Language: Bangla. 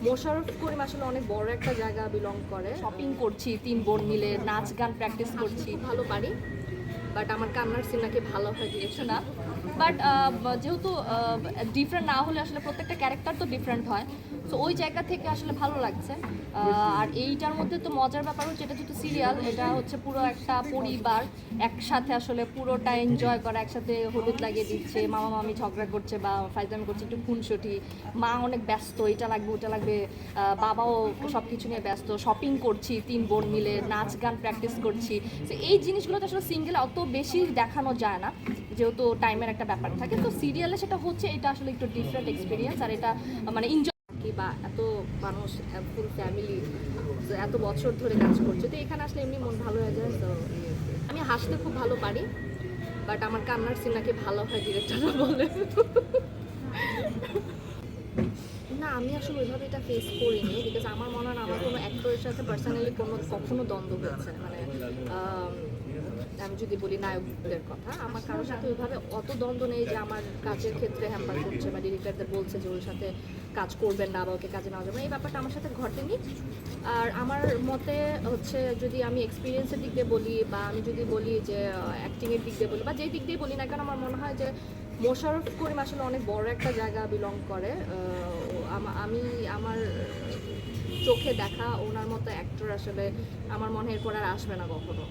মোশাররফ করিম আসলে অনেক বড় একটা জায়গা বিলং করে। শপিং করছি 3 বোন মিলে, নাচ গান প্র্যাকটিস করছি, ভালো পারি, বাট আমার কান্নার সিন নাকি ভালো হয় ডিরেকশন না। বাট যেহেতু ডিফারেন্ট না হলে আসলে প্রত্যেকটা ক্যারেক্টার তো ডিফারেন্ট হয়, সো ওই জায়গা থেকে আসলে ভালো লাগছে। আর এইটার মধ্যে তো মজার ব্যাপার হচ্ছে এটা যেহেতু সিরিয়াল, এটা হচ্ছে পুরো একটা পরিবার একসাথে আসলে পুরোটা এনজয় করা, একসাথে হলুদ লাগিয়ে দিচ্ছে, মামা মামি ঝগড়া করছে বা ফাইজলামি করছে, একটু খুনসুটি, মা অনেক ব্যস্ত, এটা লাগবে ওটা লাগবে, বাবাও সব কিছু নিয়ে ব্যস্ত, শপিং করছি 3 বোন মিলে, নাচ গান প্র্যাকটিস করছি। তো এই জিনিসগুলো তো আসলে সিঙ্গেলে অত বেশি দেখানো যায় না, যেহেতু টাইমের একটা ব্যাপার থাকে। তো সিরিয়ালে সেটা হচ্ছে, এটা আসলে একটু ডিফারেন্ট এক্সপিরিয়েন্স, আর এটা মানে এনজয় কি, বা এত মানুষ, ফুল ফ্যামিলি এত বছর ধরে কাজ করছে, তো এখানে আসলে এমনি মন ভালো হয়ে যায়। তো আমি হাসতে খুব ভালো পারি, বাট আমার কান্নার সিন নাকি ভালো হয় ডিরেক্টররা বলে। না, আমি আসলে ওইভাবে এটা ফেস করিনি, বিকজ আমার মনে হয় না আমার কোনো অ্যাক্টরের সাথে পার্সোনালি কখনো দ্বন্দ্ব হয়েছে। মানে আমি যদি বলি নায়কদের কথা, আমার কারোর সাথে ওইভাবে অত দ্বন্দ্ব নেই যে আমার কাজের ক্ষেত্রে হ্যাম্পার করছে বা ডিরেক্টরদের বলছে যে ওর সাথে কাজ করবেন না বা ওকে কাজে নেওয়া যাবে না, এই ব্যাপারটা আমার সাথে ঘটেনি। আর আমার মতে হচ্ছে, যদি আমি এক্সপিরিয়েন্সের দিক দিয়ে বলি বা আমি যদি বলি যে অ্যাক্টিংয়ের দিক দিয়ে বলি বা যেই দিক দিয়ে বলি না কেন, আমার মনে হয় যে মোশাররফ করিম আসলে অনেক বড় একটা জায়গা বিলং করে। আমি আমার চোখে দেখা ওনার মতো অ্যাক্টর আসলে আমার মনে হয় এরপর আর আসবে না কখনো।